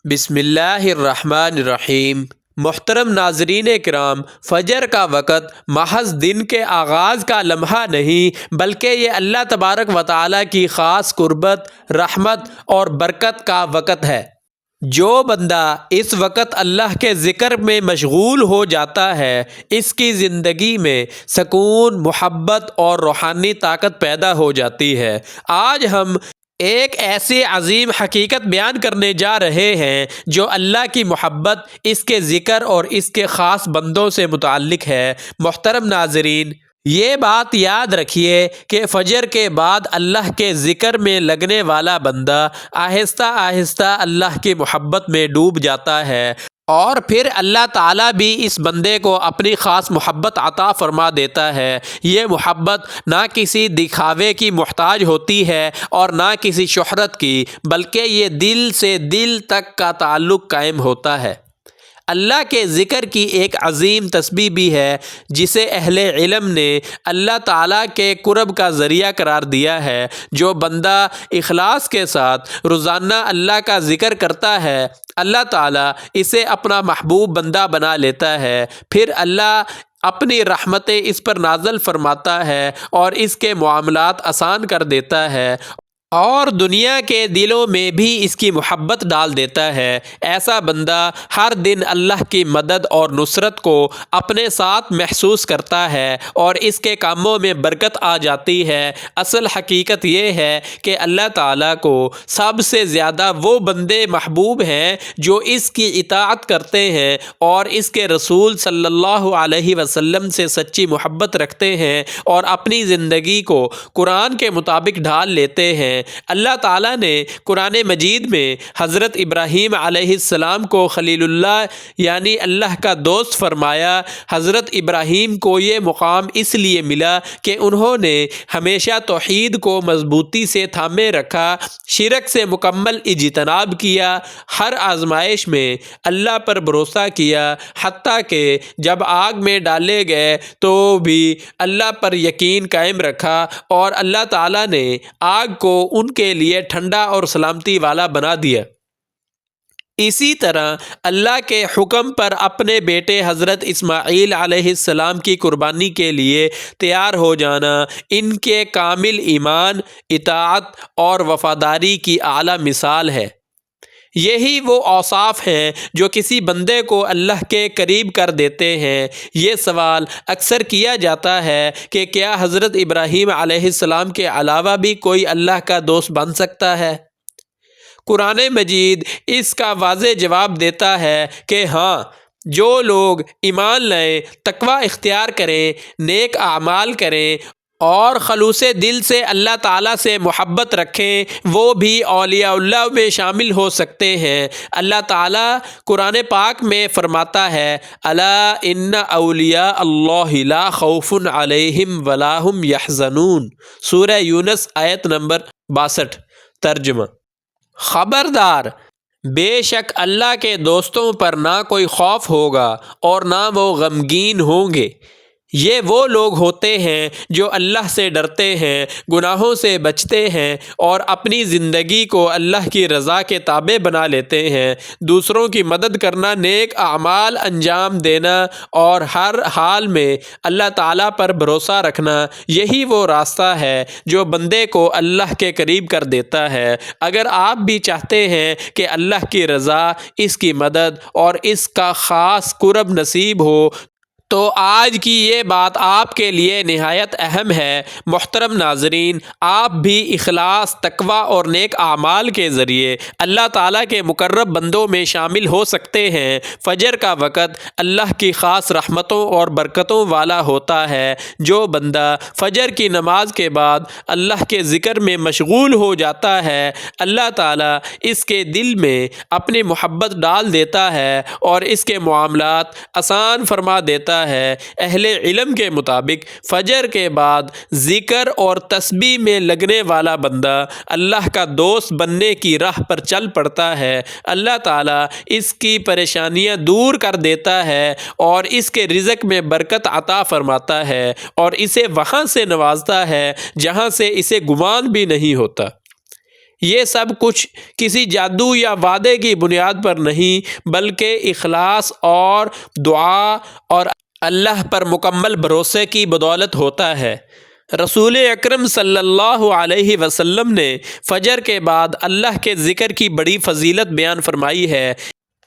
بسم اللہ الرحمن الرحیم۔ محترم ناظرین کرام، فجر کا وقت محض دن کے آغاز کا لمحہ نہیں بلکہ یہ اللہ تبارک و تعالیٰ کی خاص قربت، رحمت اور برکت کا وقت ہے۔ جو بندہ اس وقت اللہ کے ذکر میں مشغول ہو جاتا ہے، اس کی زندگی میں سکون، محبت اور روحانی طاقت پیدا ہو جاتی ہے۔ آج ہم ایک ایسی عظیم حقیقت بیان کرنے جا رہے ہیں جو اللہ کی محبت، اس کے ذکر اور اس کے خاص بندوں سے متعلق ہے۔ محترم ناظرین، یہ بات یاد رکھیے کہ فجر کے بعد اللہ کے ذکر میں لگنے والا بندہ آہستہ آہستہ اللہ کی محبت میں ڈوب جاتا ہے، اور پھر اللہ تعالیٰ بھی اس بندے کو اپنی خاص محبت عطا فرما دیتا ہے۔ یہ محبت نہ کسی دکھاوے کی محتاج ہوتی ہے اور نہ کسی شہرت کی، بلکہ یہ دل سے دل تک کا تعلق قائم ہوتا ہے۔ اللہ کے ذکر کی ایک عظیم تسبیح بھی ہے جسے اہل علم نے اللہ تعالیٰ کے قرب کا ذریعہ قرار دیا ہے۔ جو بندہ اخلاص کے ساتھ روزانہ اللہ کا ذکر کرتا ہے، اللہ تعالیٰ اسے اپنا محبوب بندہ بنا لیتا ہے۔ پھر اللہ اپنی رحمتیں اس پر نازل فرماتا ہے اور اس کے معاملات آسان کر دیتا ہے، اور دنیا کے دلوں میں بھی اس کی محبت ڈال دیتا ہے۔ ایسا بندہ ہر دن اللہ کی مدد اور نصرت کو اپنے ساتھ محسوس کرتا ہے اور اس کے کاموں میں برکت آ جاتی ہے۔ اصل حقیقت یہ ہے کہ اللہ تعالیٰ کو سب سے زیادہ وہ بندے محبوب ہیں جو اس کی اطاعت کرتے ہیں اور اس کے رسول صلی اللہ علیہ وسلم سے سچی محبت رکھتے ہیں اور اپنی زندگی کو قرآن کے مطابق ڈھال لیتے ہیں۔ اللہ تعالیٰ نے قرآن مجید میں حضرت ابراہیم علیہ السلام کو خلیل اللہ یعنی اللہ کا دوست فرمایا۔ حضرت ابراہیم کو یہ مقام اس لیے ملا کہ انہوں نے ہمیشہ توحید کو مضبوطی سے تھامے رکھا، شرک سے مکمل اجتناب کیا، ہر آزمائش میں اللہ پر بھروسہ کیا، حتیٰ کہ جب آگ میں ڈالے گئے تو بھی اللہ پر یقین قائم رکھا، اور اللہ تعالیٰ نے آگ کو ان کے لیے ٹھنڈا اور سلامتی والا بنا دیا۔ اسی طرح اللہ کے حکم پر اپنے بیٹے حضرت اسماعیل علیہ السلام کی قربانی کے لیے تیار ہو جانا ان کے کامل ایمان، اطاعت اور وفاداری کی اعلیٰ مثال ہے۔ یہی وہ اوصاف ہیں جو کسی بندے کو اللہ کے قریب کر دیتے ہیں۔ یہ سوال اکثر کیا جاتا ہے کہ کیا حضرت ابراہیم علیہ السلام کے علاوہ بھی کوئی اللہ کا دوست بن سکتا ہے؟ قرآن مجید اس کا واضح جواب دیتا ہے کہ ہاں، جو لوگ ایمان لائیں، تقوی اختیار کریں، نیک اعمال کریں اور خلوص دل سے اللہ تعالیٰ سے محبت رکھیں، وہ بھی اولیاء اللہ میں شامل ہو سکتے ہیں۔ اللہ تعالیٰ قرآن پاک میں فرماتا ہے، الا ان اولیاء اللہ لا خوف علیہم ولا هم یحزنون، سورہ یونس آیت نمبر 62۔ ترجمہ: خبردار، بے شک اللہ کے دوستوں پر نہ کوئی خوف ہوگا اور نہ وہ غمگین ہوں گے۔ یہ وہ لوگ ہوتے ہیں جو اللہ سے ڈرتے ہیں، گناہوں سے بچتے ہیں اور اپنی زندگی کو اللہ کی رضا کے تابع بنا لیتے ہیں۔ دوسروں کی مدد کرنا، نیک اعمال انجام دینا اور ہر حال میں اللہ تعالیٰ پر بھروسہ رکھنا، یہی وہ راستہ ہے جو بندے کو اللہ کے قریب کر دیتا ہے۔ اگر آپ بھی چاہتے ہیں کہ اللہ کی رضا، اس کی مدد اور اس کا خاص قرب نصیب ہو، تو آج کی یہ بات آپ کے لیے نہایت اہم ہے۔ محترم ناظرین، آپ بھی اخلاص، تقوی اور نیک اعمال کے ذریعے اللہ تعالیٰ کے مقرب بندوں میں شامل ہو سکتے ہیں۔ فجر کا وقت اللہ کی خاص رحمتوں اور برکتوں والا ہوتا ہے۔ جو بندہ فجر کی نماز کے بعد اللہ کے ذکر میں مشغول ہو جاتا ہے، اللہ تعالیٰ اس کے دل میں اپنی محبت ڈال دیتا ہے اور اس کے معاملات آسان فرما دیتا ہے۔ اہل علم کے مطابق فجر کے بعد ذکر اور تسبیح میں لگنے والا بندہ اللہ کا دوست بننے کی راہ پر چل پڑتا ہے۔ اللہ تعالیٰ اس کی پریشانیاں دور کر دیتا ہے اور اس کے رزق میں برکت عطا فرماتا ہے اور اسے وہاں سے نوازتا ہے جہاں سے اسے گمان بھی نہیں ہوتا۔ یہ سب کچھ کسی جادو یا وعدے کی بنیاد پر نہیں بلکہ اخلاص اور دعا اور اللہ پر مکمل بھروسے کی بدولت ہوتا ہے۔ رسول اکرم صلی اللہ علیہ وسلم نے فجر کے بعد اللہ کے ذکر کی بڑی فضیلت بیان فرمائی ہے۔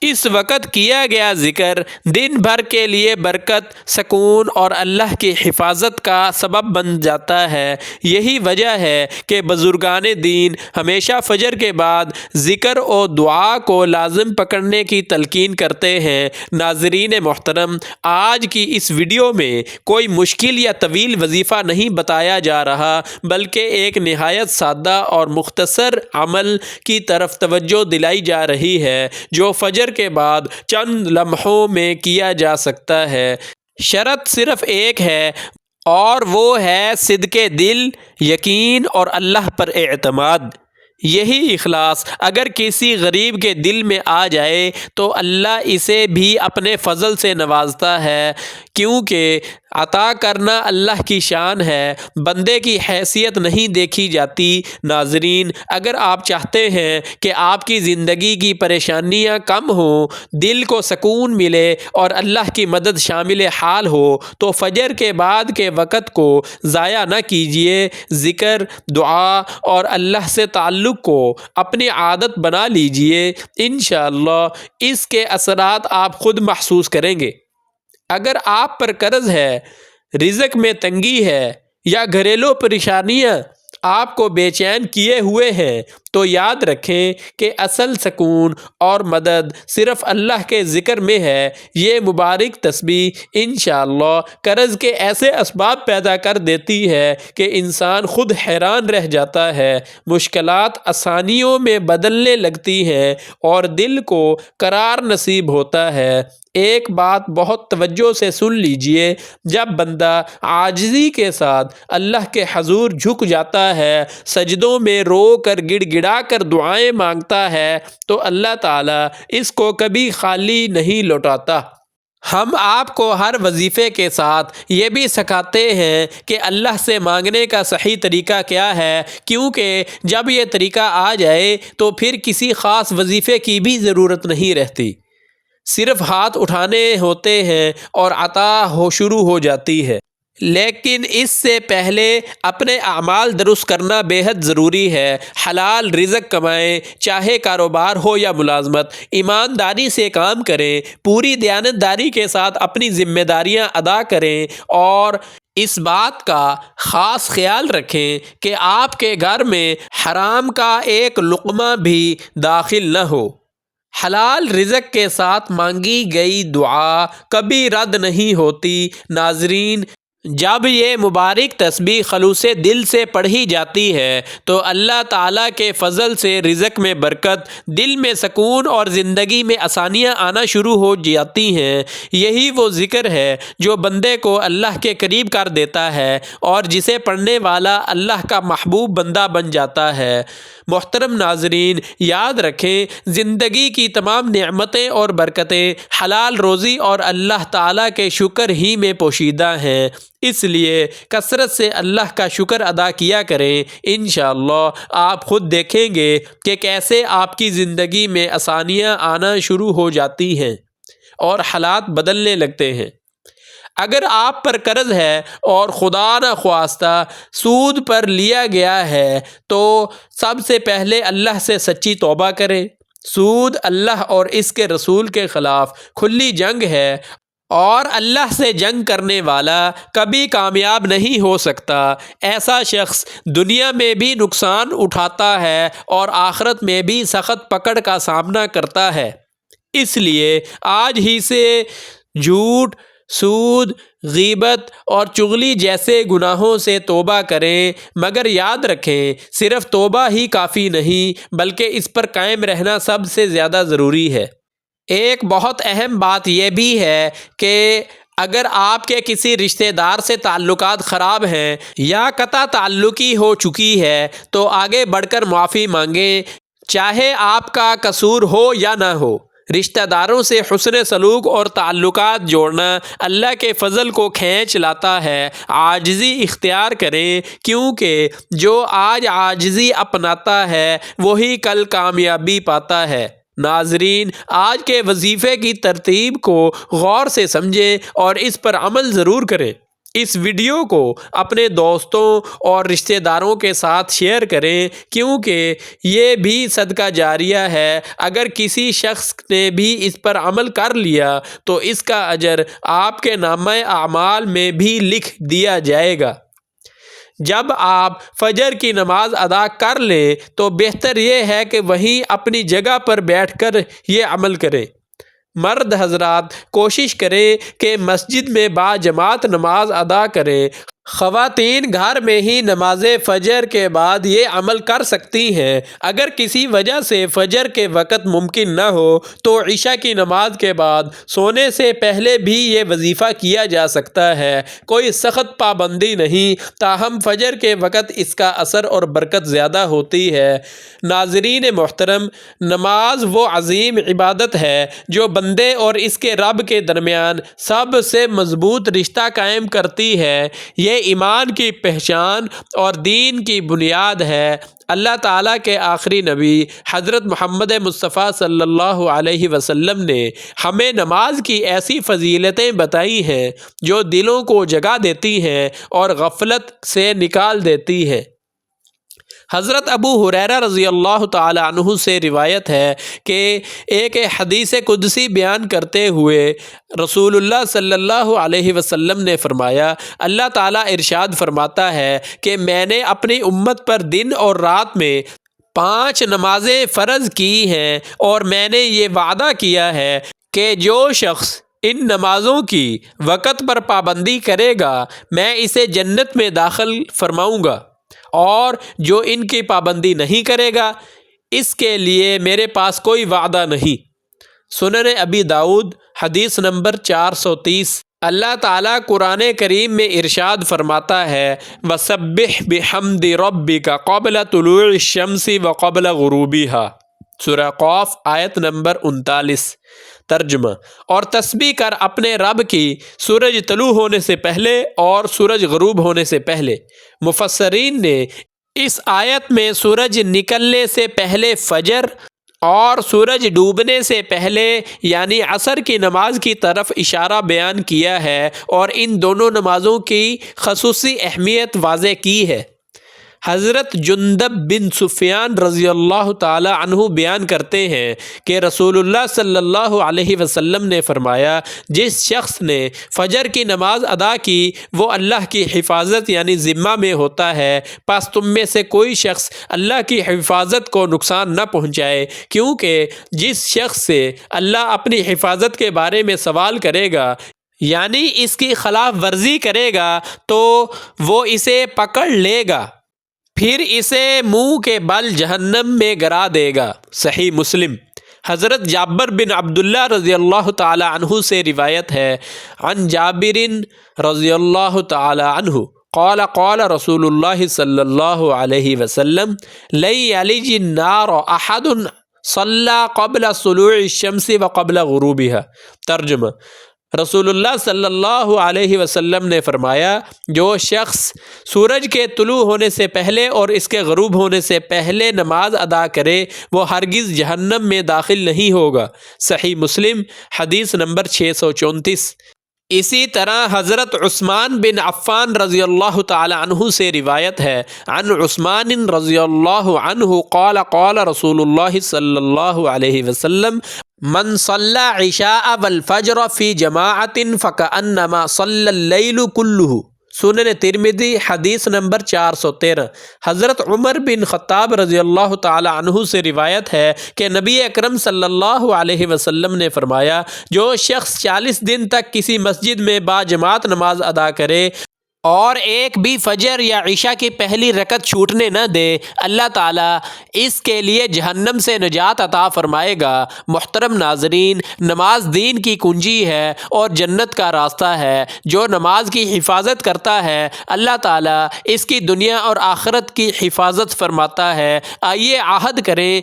اس وقت کیا گیا ذکر دن بھر کے لیے برکت، سکون اور اللہ کی حفاظت کا سبب بن جاتا ہے۔ یہی وجہ ہے کہ بزرگان دین ہمیشہ فجر کے بعد ذکر و دعا کو لازم پکڑنے کی تلقین کرتے ہیں۔ ناظرین محترم، آج کی اس ویڈیو میں کوئی مشکل یا طویل وظیفہ نہیں بتایا جا رہا بلکہ ایک نہایت سادہ اور مختصر عمل کی طرف توجہ دلائی جا رہی ہے جو فجر کے بعد چند لمحوں میں کیا جا سکتا ہے۔ شرط صرف ایک ہے اور وہ ہے صدق دل، یقین اور اللہ پر اعتماد۔ یہی اخلاص اگر کسی غریب کے دل میں آ جائے تو اللہ اسے بھی اپنے فضل سے نوازتا ہے، کیونکہ عطا کرنا اللہ کی شان ہے، بندے کی حیثیت نہیں دیکھی جاتی۔ ناظرین، اگر آپ چاہتے ہیں کہ آپ کی زندگی کی پریشانیاں کم ہوں، دل کو سکون ملے اور اللہ کی مدد شامل حال ہو تو فجر کے بعد کے وقت کو ضائع نہ کیجیے۔ ذکر، دعا اور اللہ سے تعلق کو اپنی عادت بنا لیجیے۔ انشاءاللہ اس کے اثرات آپ خود محسوس کریں گے۔ اگر آپ پر قرض ہے، رزق میں تنگی ہے یا گھریلو پریشانیاں آپ کو بے چین کیے ہوئے ہیں تو یاد رکھیں کہ اصل سکون اور مدد صرف اللہ کے ذکر میں ہے۔ یہ مبارک تسبیح انشاءاللہ قرض کے ایسے اسباب پیدا کر دیتی ہے کہ انسان خود حیران رہ جاتا ہے، مشکلات آسانیوں میں بدلنے لگتی ہیں اور دل کو قرار نصیب ہوتا ہے۔ ایک بات بہت توجہ سے سن لیجئے، جب بندہ عاجزی کے ساتھ اللہ کے حضور جھک جاتا ہے، سجدوں میں رو کر گڑ گڑا کر دعائیں مانگتا ہے تو اللہ تعالیٰ اس کو کبھی خالی نہیں لوٹاتا۔ ہم آپ کو ہر وظیفے کے ساتھ یہ بھی سکھاتے ہیں کہ اللہ سے مانگنے کا صحیح طریقہ کیا ہے، کیونکہ جب یہ طریقہ آ جائے تو پھر کسی خاص وظیفے کی بھی ضرورت نہیں رہتی، صرف ہاتھ اٹھانے ہوتے ہیں اور عطا شروع ہو جاتی ہے۔ لیکن اس سے پہلے اپنے اعمال درست کرنا بے حد ضروری ہے۔ حلال رزق کمائیں، چاہے کاروبار ہو یا ملازمت، ایمانداری سے کام کریں، پوری دیانتداری کے ساتھ اپنی ذمہ داریاں ادا کریں اور اس بات کا خاص خیال رکھیں کہ آپ کے گھر میں حرام کا ایک لقمہ بھی داخل نہ ہو۔ حلال رزق کے ساتھ مانگی گئی دعا کبھی رد نہیں ہوتی۔ ناظرین، جب یہ مبارک تسبیح خلوص دل سے پڑھی جاتی ہے تو اللہ تعالیٰ کے فضل سے رزق میں برکت، دل میں سکون اور زندگی میں آسانیاں آنا شروع ہو جاتی ہیں۔ یہی وہ ذکر ہے جو بندے کو اللہ کے قریب کر دیتا ہے اور جسے پڑھنے والا اللہ کا محبوب بندہ بن جاتا ہے۔ محترم ناظرین، یاد رکھیں زندگی کی تمام نعمتیں اور برکتیں حلال روزی اور اللہ تعالیٰ کے شکر ہی میں پوشیدہ ہیں، اس لیے کثرت سے اللہ کا شکر ادا کیا کریں۔ انشاءاللہ آپ خود دیکھیں گے کہ کیسے آپ کی زندگی میں آسانیاں آنا شروع ہو جاتی ہیں اور حالات بدلنے لگتے ہیں۔ اگر آپ پر قرض ہے اور خدا نہ خواستہ سود پر لیا گیا ہے تو سب سے پہلے اللہ سے سچی توبہ کریں۔ سود اللہ اور اس کے رسول کے خلاف کھلی جنگ ہے اور اللہ سے جنگ کرنے والا کبھی کامیاب نہیں ہو سکتا۔ ایسا شخص دنیا میں بھی نقصان اٹھاتا ہے اور آخرت میں بھی سخت پکڑ کا سامنا کرتا ہے۔ اس لیے آج ہی سے جھوٹ، سود، غیبت اور چغلی جیسے گناہوں سے توبہ کریں، مگر یاد رکھیں صرف توبہ ہی کافی نہیں بلکہ اس پر قائم رہنا سب سے زیادہ ضروری ہے۔ ایک بہت اہم بات یہ بھی ہے کہ اگر آپ کے کسی رشتہ دار سے تعلقات خراب ہیں یا قطع تعلقی ہو چکی ہے تو آگے بڑھ کر معافی مانگیں، چاہے آپ کا قصور ہو یا نہ ہو۔ رشتہ داروں سے حسن سلوک اور تعلقات جوڑنا اللہ کے فضل کو کھینچ لاتا ہے۔ عاجزی اختیار کریں، کیونکہ جو آج عاجزی اپناتا ہے وہی کل کامیابی پاتا ہے۔ ناظرین، آج کے وظیفے کی ترتیب کو غور سے سمجھیں اور اس پر عمل ضرور کریں۔ اس ویڈیو کو اپنے دوستوں اور رشتہ داروں کے ساتھ شیئر کریں، کیونکہ یہ بھی صدقہ جاریہ ہے۔ اگر کسی شخص نے بھی اس پر عمل کر لیا تو اس کا اجر آپ کے نامہ اعمال میں بھی لکھ دیا جائے گا۔ جب آپ فجر کی نماز ادا کر لیں تو بہتر یہ ہے کہ وہیں اپنی جگہ پر بیٹھ کر یہ عمل کریں۔ مرد حضرات کوشش کریں کہ مسجد میں باجماعت نماز ادا کریں۔ خواتین گھر میں ہی نماز فجر کے بعد یہ عمل کر سکتی ہیں۔ اگر کسی وجہ سے فجر کے وقت ممکن نہ ہو تو عشاء کی نماز کے بعد سونے سے پہلے بھی یہ وظیفہ کیا جا سکتا ہے۔ کوئی سخت پابندی نہیں، تاہم فجر کے وقت اس کا اثر اور برکت زیادہ ہوتی ہے۔ ناظرین محترم، نماز وہ عظیم عبادت ہے جو بندے اور اس کے رب کے درمیان سب سے مضبوط رشتہ قائم کرتی ہے۔ یہ ایمان کی پہچان اور دین کی بنیاد ہے۔ اللہ تعالیٰ کے آخری نبی حضرت محمد مصطفیٰ صلی اللہ علیہ وسلم نے ہمیں نماز کی ایسی فضیلتیں بتائی ہیں جو دلوں کو جگا دیتی ہیں اور غفلت سے نکال دیتی ہیں۔ حضرت ابو ہریرہ رضی اللہ تعالی عنہ سے روایت ہے کہ ایک حدیث قدسی بیان کرتے ہوئے رسول اللہ صلی اللہ علیہ وسلم نے فرمایا، اللہ تعالیٰ ارشاد فرماتا ہے کہ میں نے اپنی امت پر دن اور رات میں 5 نمازیں فرض کی ہیں، اور میں نے یہ وعدہ کیا ہے کہ جو شخص ان نمازوں کی وقت پر پابندی کرے گا میں اسے جنت میں داخل فرماؤں گا، اور جو ان کی پابندی نہیں کرے گا اس کے لیے میرے پاس کوئی وعدہ نہیں۔ سنن ابی داؤد حدیث نمبر 430۔ اللہ تعالیٰ قرآن کریم میں ارشاد فرماتا ہے، وَسَبِّحْ بِحَمْدِ رَبِّكَ قَبْلَ طُلُوعِ الشَّمْسِ وَقَبْلَ غُرُوبِهَا، سورہ قاف آیت نمبر 39۔ ترجمہ: اور تسبیح کر اپنے رب کی سورج طلوع ہونے سے پہلے اور سورج غروب ہونے سے پہلے۔ مفسرین نے اس آیت میں سورج نکلنے سے پہلے فجر اور سورج ڈوبنے سے پہلے یعنی عصر کی نماز کی طرف اشارہ بیان کیا ہے، اور ان دونوں نمازوں کی خصوصی اہمیت واضح کی ہے۔ حضرت جندب بن سفیان رضی اللہ تعالی عنہ بیان کرتے ہیں کہ رسول اللہ صلی اللہ علیہ وسلم نے فرمایا، جس شخص نے فجر کی نماز ادا کی وہ اللہ کی حفاظت یعنی ذمہ میں ہوتا ہے، پس تم میں سے کوئی شخص اللہ کی حفاظت کو نقصان نہ پہنچائے، کیونکہ جس شخص سے اللہ اپنی حفاظت کے بارے میں سوال کرے گا یعنی اس کی خلاف ورزی کرے گا تو وہ اسے پکڑ لے گا، پھر اسے منہ کے بل جہنم میں گرا دے گا۔ صحیح مسلم۔ حضرت جابر بن عبداللہ رضی اللہ تعالی عنہ سے روایت ہے، عن جابر رضی اللہ تعالی عنہ قال قال رسول اللہ صلی اللہ علیہ وسلم لن یلج النار احد صلی قبل طلوع الشمس وقبل غروبها۔ ترجمہ: رسول اللہ صلی اللہ علیہ وسلم نے فرمایا، جو شخص سورج کے طلوع ہونے سے پہلے اور اس کے غروب ہونے سے پہلے نماز ادا کرے وہ ہرگز جہنم میں داخل نہیں ہوگا۔ صحیح مسلم حدیث نمبر 634۔ اسی طرح حضرت عثمان بن عفان رضی اللہ تعالی عنہ سے روایت ہے، عن عثمان رضی اللہ عنہ قال قال رسول اللہ صلی اللہ علیہ وسلم من صلی عشاء والفجر فی جماعت فکأنما صلی اللیل کلہ، سنن ترمذی حدیث نمبر 413۔ حضرت عمر بن خطاب رضی اللہ تعالی عنہ سے روایت ہے کہ نبی اکرم صلی اللہ علیہ وسلم نے فرمایا، جو شخص 40 دن تک کسی مسجد میں باجماعت نماز ادا کرے اور ایک بھی فجر یا عشاء کی پہلی رکعت چھوٹنے نہ دے، اللہ تعالیٰ اس کے لیے جہنم سے نجات عطا فرمائے گا۔ محترم ناظرین، نماز دین کی کنجی ہے اور جنت کا راستہ ہے۔ جو نماز کی حفاظت کرتا ہے اللہ تعالیٰ اس کی دنیا اور آخرت کی حفاظت فرماتا ہے۔ آئیے عہد کریں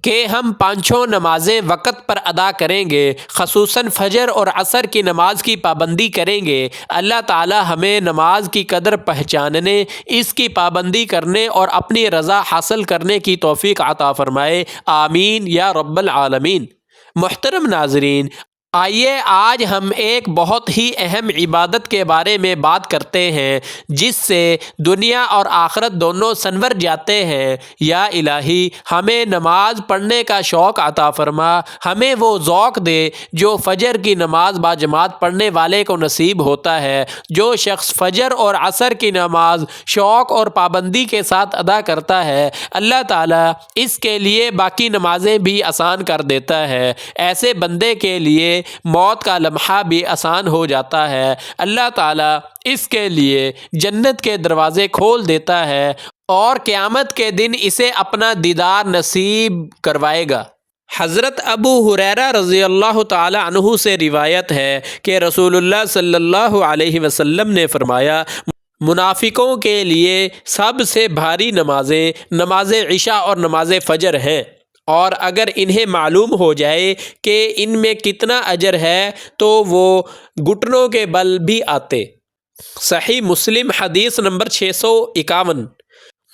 کہ ہم پانچوں نمازیں وقت پر ادا کریں گے، خصوصاً فجر اور عصر کی نماز کی پابندی کریں گے۔ اللہ تعالی ہمیں نماز کی قدر پہچاننے، اس کی پابندی کرنے اور اپنی رضا حاصل کرنے کی توفیق عطا فرمائے، آمین یا رب العالمین۔ محترم ناظرین، آئیے آج ہم ایک بہت ہی اہم عبادت کے بارے میں بات کرتے ہیں جس سے دنیا اور آخرت دونوں سنور جاتے ہیں۔ یا الہی، ہمیں نماز پڑھنے کا شوق عطا فرما، ہمیں وہ ذوق دے جو فجر کی نماز باجماعت پڑھنے والے کو نصیب ہوتا ہے۔ جو شخص فجر اور عصر کی نماز شوق اور پابندی کے ساتھ ادا کرتا ہے، اللہ تعالیٰ اس کے لیے باقی نمازیں بھی آسان کر دیتا ہے۔ ایسے بندے کے لیے موت کا لمحہ بھی آسان ہو جاتا ہے۔ اللہ تعالیٰ اس کے لیے جنت کے دروازے کھول دیتا ہے اور قیامت کے دن اسے اپنا دیدار نصیب کروائے گا۔ حضرت ابو ہریرہ رضی اللہ تعالی عنہ سے روایت ہے کہ رسول اللہ صلی اللہ علیہ وسلم نے فرمایا، منافقوں کے لیے سب سے بھاری نمازیں نماز عشاء اور نماز فجر ہیں، اور اگر انہیں معلوم ہو جائے کہ ان میں کتنا اجر ہے تو وہ گھٹنوں کے بل بھی آتے۔ صحیح مسلم حدیث نمبر 651۔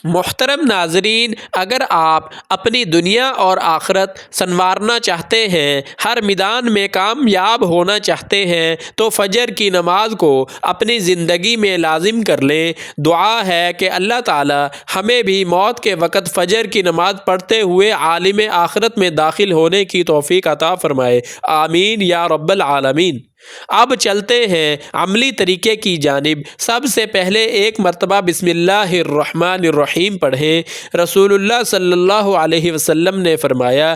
محترم ناظرین، اگر آپ اپنی دنیا اور آخرت سنوارنا چاہتے ہیں، ہر میدان میں کامیاب ہونا چاہتے ہیں، تو فجر کی نماز کو اپنی زندگی میں لازم کر لیں۔ دعا ہے کہ اللہ تعالی ہمیں بھی موت کے وقت فجر کی نماز پڑھتے ہوئے عالم آخرت میں داخل ہونے کی توفیق عطا فرمائے، آمین یا رب العالمین۔ اب چلتے ہیں عملی طریقے کی جانب۔ سب سے پہلے ایک مرتبہ بسم اللہ الرحمن الرحیم پڑھیں۔ رسول اللہ صلی اللہ علیہ وسلم نے فرمایا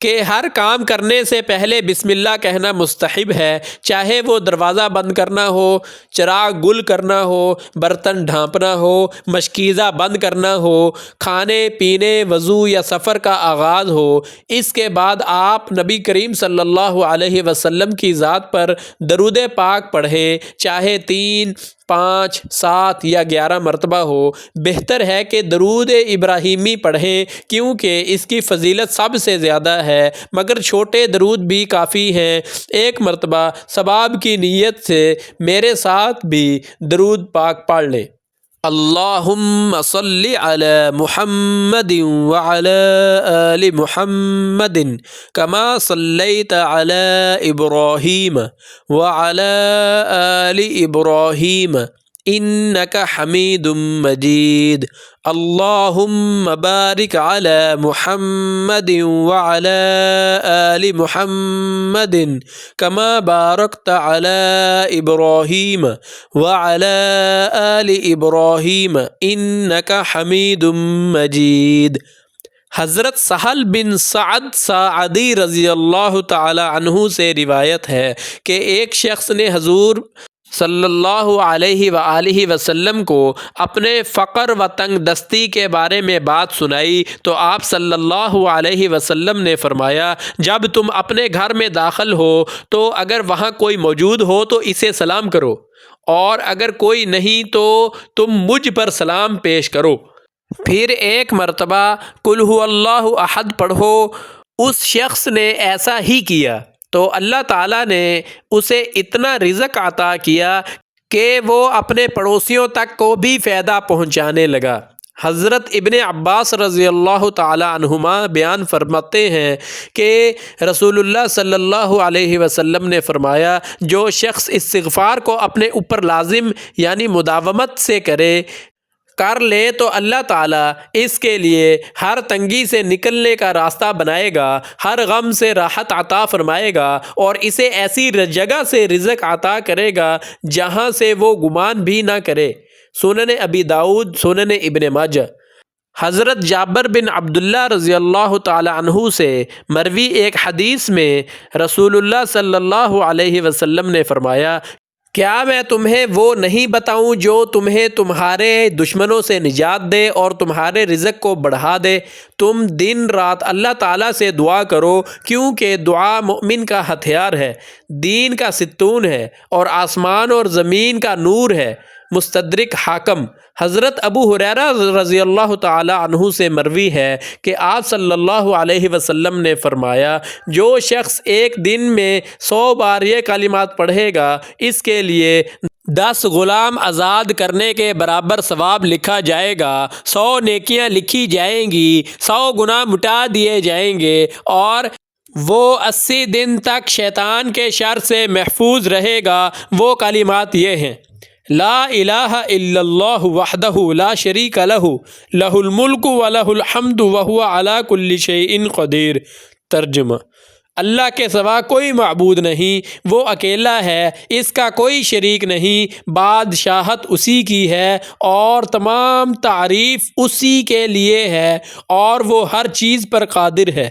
کہ ہر کام کرنے سے پہلے بسم اللہ کہنا مستحب ہے، چاہے وہ دروازہ بند کرنا ہو، چراغ گل کرنا ہو، برتن ڈھانپنا ہو، مشکیزہ بند کرنا ہو، کھانے پینے، وضو یا سفر کا آغاز ہو۔ اس کے بعد آپ نبی کریم صلی اللہ علیہ وسلم کی ذات پر درود پاک پڑھیں، چاہے 3، 5، 7 یا 11 مرتبہ ہو۔ بہتر ہے کہ درود ابراہیمی پڑھیں کیونکہ اس کی فضیلت سب سے زیادہ ہے، مگر چھوٹے درود بھی کافی ہیں۔ ایک مرتبہ ثواب کی نیت سے میرے ساتھ بھی درود پاک پڑھ لیں۔ اللہم صلی علی محمد وعلی آل محمد کما صلیت علی ابراہیم وعلی آل ابراہیم انک حمید مجید۔ اللہم بارک علی محمد وعلی آل محمد کما بارکت علی ابراہیم وعلی آل ابراہیم انک حمید مجید۔ حضرت سہل بن سعد ساعدی رضی اللہ تعالی عنہ سے روایت ہے کہ ایک شخص نے حضور صلی اللہ علیہ وآلہ وسلم کو اپنے فقر و تنگ دستی کے بارے میں بات سنائی تو آپ صلی اللہ علیہ وسلم نے فرمایا، جب تم اپنے گھر میں داخل ہو تو اگر وہاں کوئی موجود ہو تو اسے سلام کرو، اور اگر کوئی نہیں تو تم مجھ پر سلام پیش کرو۔ پھر ایک مرتبہ قل ھو اللہ احد پڑھو۔ اس شخص نے ایسا ہی کیا تو اللہ تعالیٰ نے اسے اتنا رزق عطا کیا کہ وہ اپنے پڑوسیوں تک کو بھی فائدہ پہنچانے لگا۔ حضرت ابن عباس رضی اللہ تعالی عنہما بیان فرماتے ہیں کہ رسول اللہ صلی اللہ علیہ وسلم نے فرمایا، جو شخص استغفار کو اپنے اوپر لازم یعنی مداومت سے کر لے تو اللہ تعالیٰ اس کے لیے ہر تنگی سے نکلنے کا راستہ بنائے گا، ہر غم سے راحت عطا فرمائے گا، اور اسے ایسی جگہ سے رزق عطا کرے گا جہاں سے وہ گمان بھی نہ کرے۔ سنن ابی داؤد، سنن ابن ماجہ۔ حضرت جابر بن عبداللہ رضی اللہ تعالی عنہ سے مروی ایک حدیث میں رسول اللہ صلی اللہ علیہ وسلم نے فرمایا، کیا میں تمہیں وہ نہیں بتاؤں جو تمہیں تمہارے دشمنوں سے نجات دے اور تمہارے رزق کو بڑھا دے؟ تم دن رات اللہ تعالیٰ سے دعا کرو کیونکہ دعا مومن کا ہتھیار ہے، دین کا ستون ہے اور آسمان اور زمین کا نور ہے۔ مستدرک حاکم۔ حضرت ابو ہریرہ رضی اللہ تعالی عنہ سے مروی ہے کہ آپ صلی اللہ علیہ وسلم نے فرمایا، جو شخص ایک دن میں 100 بار یہ کلمات پڑھے گا، اس کے لیے 10 غلام آزاد کرنے کے برابر ثواب لکھا جائے گا، 100 نیکیاں لکھی جائیں گی، 100 گناہ مٹا دیے جائیں گے، اور وہ 80 دن تک شیطان کے شر سے محفوظ رہے گا۔ وہ کلمات یہ ہیں: لا الہ الا اللہ وحدہ لا شریک لہ، لہ الملک ولہ الحمد وہو علی کل شیء قدیر۔ ترجمہ: اللہ کے سوا کوئی معبود نہیں، وہ اکیلا ہے، اس کا کوئی شریک نہیں، بادشاہت اسی کی ہے اور تمام تعریف اسی کے لیے ہے، اور وہ ہر چیز پر قادر ہے۔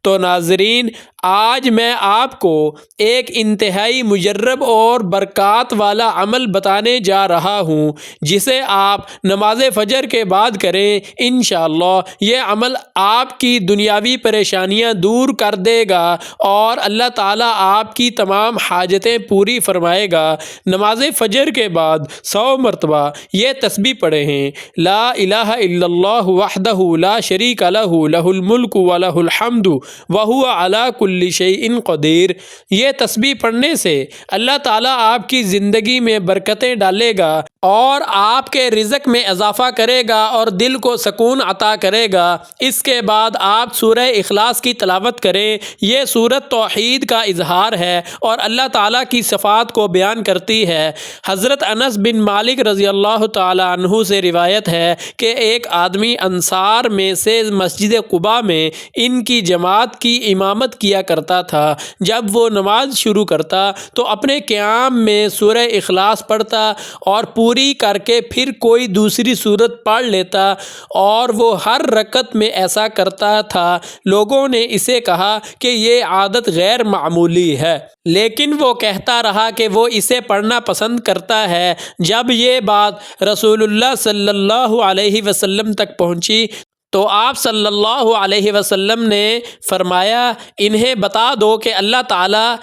تو ناظرین، آج میں آپ کو ایک انتہائی مجرب اور برکات والا عمل بتانے جا رہا ہوں، جسے آپ نماز فجر کے بعد کریں۔ انشاءاللہ یہ عمل آپ کی دنیاوی پریشانیاں دور کر دے گا اور اللہ تعالیٰ آپ کی تمام حاجتیں پوری فرمائے گا۔ نماز فجر کے بعد 100 مرتبہ یہ تسبیح پڑھیں ہیں: لا الہ الا اللہ وحدہ لا شریک لہ، لہ الملک ولہ الحمد وہو علی کل شیء قدیر۔ یہ تسبیح پڑھنے سے اللہ تعالیٰ آپ کی زندگی میں برکتیں ڈالے گا اور آپ کے رزق میں اضافہ کرے گا اور دل کو سکون عطا کرے گا۔ اس کے بعد آپ سورہ اخلاص کی تلاوت کریں۔ یہ سورت توحید کا اظہار ہے اور اللہ تعالیٰ کی صفات کو بیان کرتی ہے۔ حضرت انس بن مالک رضی اللہ تعالی عنہ سے روایت ہے کہ ایک آدمی انصار میں سے مسجد قباء میں ان کی جماعت کی امامت کیا کرتا تھا۔ جب وہ نماز شروع کرتا تو اپنے قیام میں سورہ اخلاص پڑھتا اور پوری کر کے پھر کوئی دوسری سورت پڑھ لیتا، اور وہ ہر رکعت میں ایسا کرتا تھا۔ لوگوں نے اسے کہا کہ یہ عادت غیر معمولی ہے، لیکن وہ کہتا رہا کہ وہ اسے پڑھنا پسند کرتا ہے۔ جب یہ بات رسول اللہ صلی اللہ علیہ وسلم تک پہنچی تو آپ صلی اللہ علیہ وسلم نے فرمایا، انہیں بتا دو کہ اللہ تعالیٰ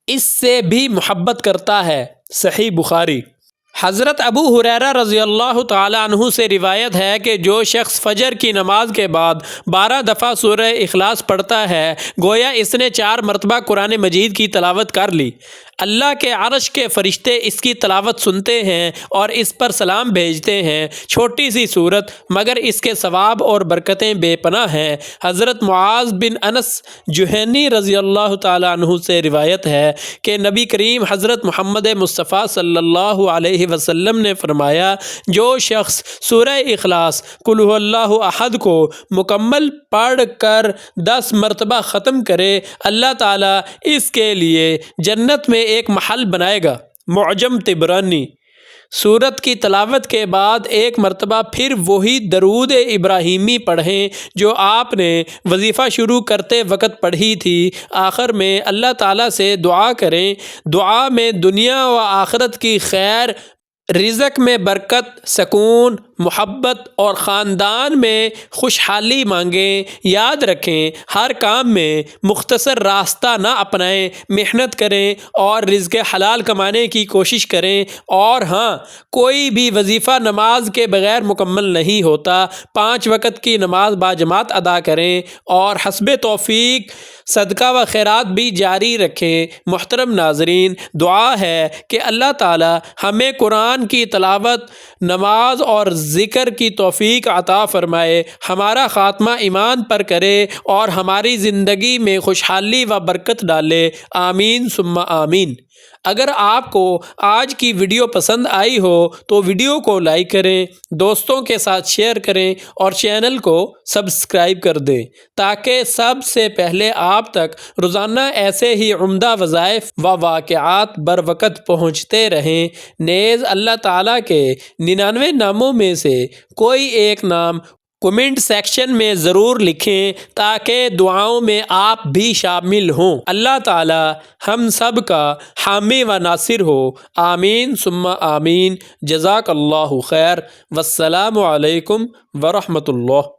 اس سے بھی محبت کرتا ہے۔ صحیح بخاری۔ حضرت ابو ہریرہ رضی اللہ تعالی عنہ سے روایت ہے کہ جو شخص فجر کی نماز کے بعد 12 دفعہ سورہ اخلاص پڑھتا ہے، گویا اس نے 4 مرتبہ قرآن مجید کی تلاوت کر لی۔ اللہ کے عرش کے فرشتے اس کی تلاوت سنتے ہیں اور اس پر سلام بھیجتے ہیں۔ چھوٹی سی صورت، مگر اس کے ثواب اور برکتیں بے پناہ ہیں۔ حضرت معاذ بن انس جوہنی رضی اللہ تعالی عنہ سے روایت ہے کہ نبی کریم حضرت محمد مصطفیٰ صلی اللہ علیہ وسلم نے فرمایا، جو شخص سورہ اخلاص قل ھو اللہ احد کو مکمل پڑھ کر 10 مرتبہ ختم کرے، اللہ تعالیٰ اس کے لیے جنت میں ایک محل بنائے گا۔ معجم طبرانی۔ سورت کی تلاوت کے بعد 1 مرتبہ پھر وہی درود ابراہیمی پڑھیں جو آپ نے وظیفہ شروع کرتے وقت پڑھی تھی۔ آخر میں اللہ تعالیٰ سے دعا کریں۔ دعا میں دنیا و آخرت کی خیر، رزق میں برکت، سکون، محبت اور خاندان میں خوشحالی مانگیں۔ یاد رکھیں، ہر کام میں مختصر راستہ نہ اپنائیں، محنت کریں اور رزق حلال کمانے کی کوشش کریں۔ اور ہاں، کوئی بھی وظیفہ نماز کے بغیر مکمل نہیں ہوتا۔ 5 وقت کی نماز باجماعت ادا کریں اور حسب توفیق صدقہ و خیرات بھی جاری رکھیں۔ محترم ناظرین، دعا ہے کہ اللہ تعالی ہمیں قرآن کی تلاوت، نماز اور ذکر کی توفیق عطا فرمائے، ہمارا خاتمہ ایمان پر کرے اور ہماری زندگی میں خوشحالی و برکت ڈالے۔ آمین ثم آمین۔ اگر آپ کو آج کی ویڈیو پسند آئی ہو تو ویڈیو کو لائک کریں، دوستوں کے ساتھ شیئر کریں اور چینل کو سبسکرائب کر دیں تاکہ سب سے پہلے آپ تک روزانہ ایسے ہی عمدہ وظائف و واقعات بر وقت پہنچتے رہیں۔ نیز اللہ تعالیٰ کے 99 ناموں میں سے کوئی ایک نام کمنٹ سیکشن میں ضرور لکھیں تاکہ دعاؤں میں آپ بھی شامل ہوں۔ اللہ تعالی ہم سب کا حامی و ناصر ہو۔ آمین ثم آمین۔ جزاک اللہ خیر۔ والسلام علیکم ورحمۃ اللہ۔